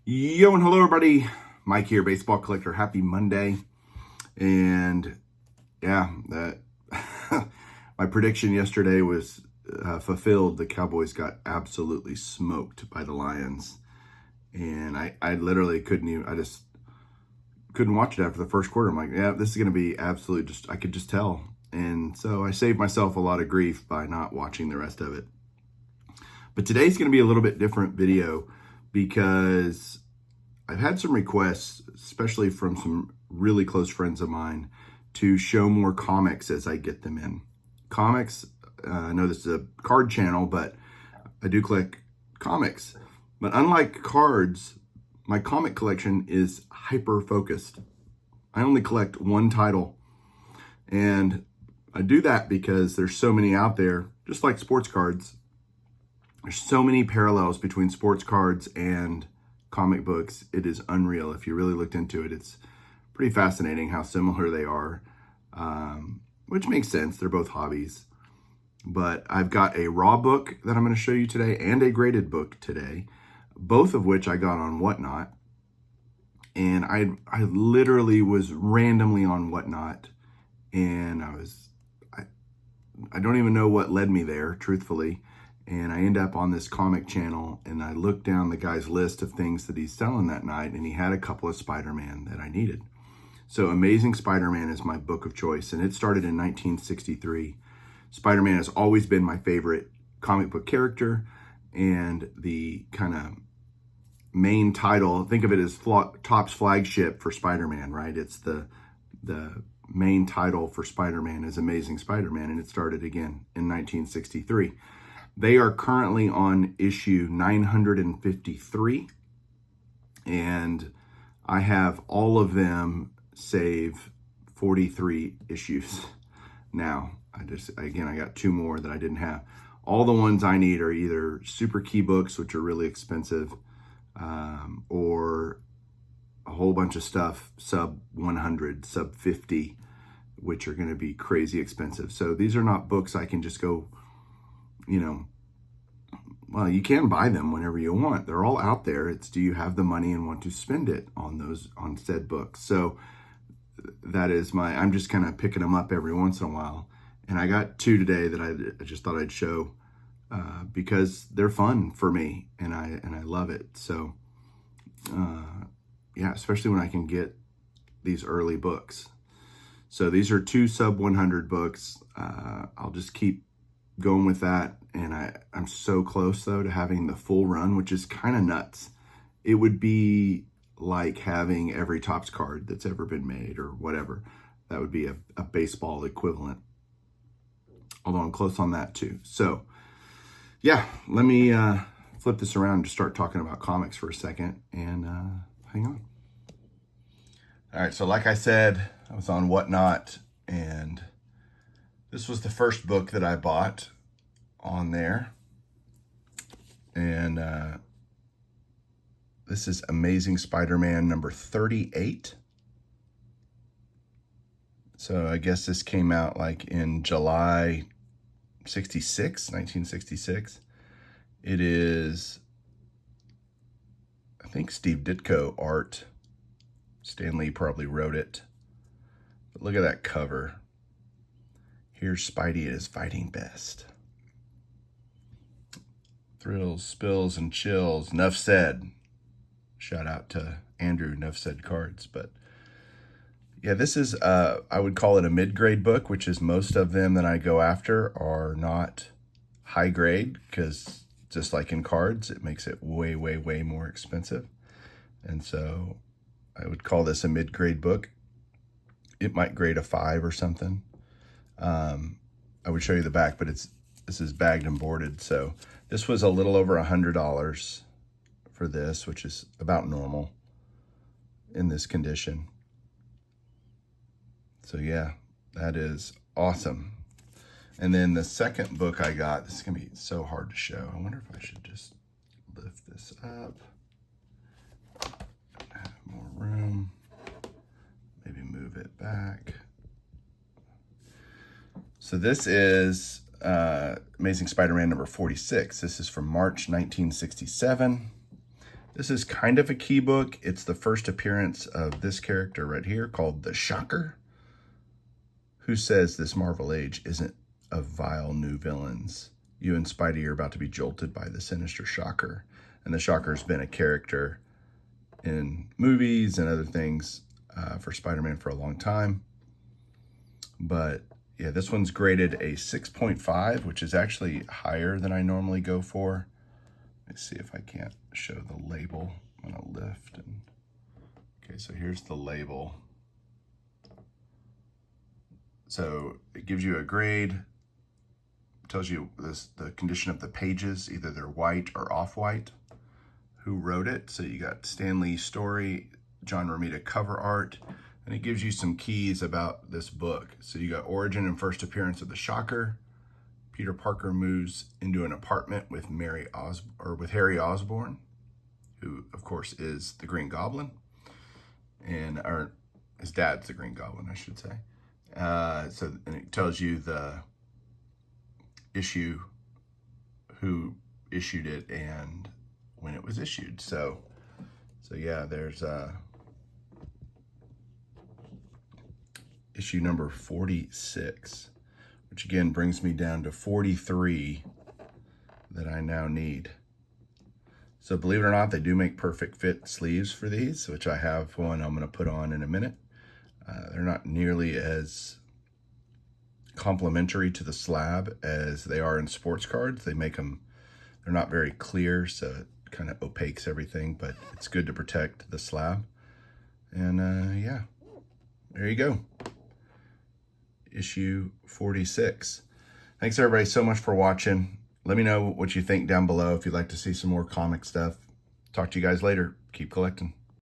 Yo and hello everybody, Mike here, Baseball Collector. Happy Monday. And yeah, that my prediction yesterday was fulfilled. The Cowboys got absolutely smoked by the Lions. And I literally I just couldn't watch it after the first quarter. I'm like, yeah, this is going to be absolutely I could just tell. And so I saved myself a lot of grief by not watching the rest of it. But today's going to be a little bit different video because I've had some requests, especially from some really close friends of mine, to show more comics as I get them in. Comics, I know this is a card channel, but I do collect comics. But unlike cards, my comic collection is hyper-focused. I only collect one title. And I do that because there's so many out there, just like sports cards. There's so many parallels between sports cards and comic books. It is unreal. If you really looked into it, it's pretty fascinating how similar they are, which makes sense. They're both hobbies. But I've got a raw book that I'm going to show you today and a graded book today, both of which I got on Whatnot. And I literally was randomly on Whatnot, and I don't even know what led me there, truthfully. And I end up on this comic channel, and I look down the guy's list of things that he's selling that night, and he had a couple of Spider-Man that I needed. So Amazing Spider-Man is my book of choice, and it started in 1963. Spider-Man has always been my favorite comic book character, and the kind of main title, think of it as Topps flagship for Spider-Man, right? It's the main title for Spider-Man is Amazing Spider-Man, and it started again in 1963. They are currently on issue 953, and I have all of them save 43 issues now. I got two more that I didn't have. All the ones I need are either super key books, which are really expensive, or a whole bunch of stuff sub 100, sub 50, which are going to be crazy expensive. So these are not books I can just go, well, you can buy them whenever you want. They're all out there. It's, do you have the money and want to spend it on said books? So that is I'm just kind of picking them up every once in a while. And I got two today that I just thought I'd show because they're fun for me, and I love it. So yeah, especially when I can get these early books. So these are two sub 100 books. I'll just keep going with that. And I'm so close though to having the full run, which is kind of nuts. It would be like having every Topps card that's ever been made or whatever. That would be a baseball equivalent. Although I'm close on that too. So yeah, let me flip this around and just start talking about comics for a second, and hang on. All right, so like I said, I was on Whatnot, and this was the first book that I bought on there. And this is Amazing Spider-Man number 38. So I guess this came out like in July 1966. It is, I think, Steve Ditko art. Stan Lee probably wrote it. But look at that cover. Here's Spidey at his fighting best. Thrills, spills, and chills. Nuff said. Shout out to Andrew, Nuff said cards. But yeah, this is, I would call it a mid-grade book, which is most of them that I go after are not high grade, because just like in cards, it makes it way, way, way more expensive. And so I would call this a mid-grade book. It might grade a 5 or something. I would show you the back, but this is bagged and boarded. So this was a little over $100 for this, which is about normal in this condition. So yeah, that is awesome. And then the second book I got, this is gonna be so hard to show. I wonder if I should just lift this up. Have more room. Maybe move it back. So this is Amazing Spider-Man number 46. This is from March 1967. This is kind of a key book. It's the first appearance of this character right here called the Shocker. Who says this Marvel age isn't of vile new villains? You and Spidey are about to be jolted by the sinister Shocker. And the Shocker's been a character in movies and other things for Spider-Man for a long time. But yeah, this one's graded a 6.5, which is actually higher than I normally go for. Let's see if I can't show the label. I'm gonna lift and okay, so here's the label. So it gives you a grade, tells you the condition of the pages, either they're white or off-white, who wrote it. So you got Stan Lee's story, John Romita cover art, and it gives you some keys about this book. So you got origin and first appearance of the Shocker. Peter Parker moves into an apartment with Harry Osborn, who of course is the Green Goblin, or his dad's the Green Goblin, I should say. And it tells you the issue, who issued it, and when it was issued. So yeah, there's issue number 46, which again brings me down to 43 that I now need. So believe it or not, they do make perfect fit sleeves for these, which I have one I'm going to put on in a minute. They're not nearly as complementary to the slab as they are in sports cards. They make them, they're not very clear, so it kind of opaques everything, but it's good to protect the slab. And yeah, there you go. Issue 46. Thanks everybody so much for watching. Let me know what you think down below if you'd like to see some more comic stuff. Talk to you guys later. Keep collecting.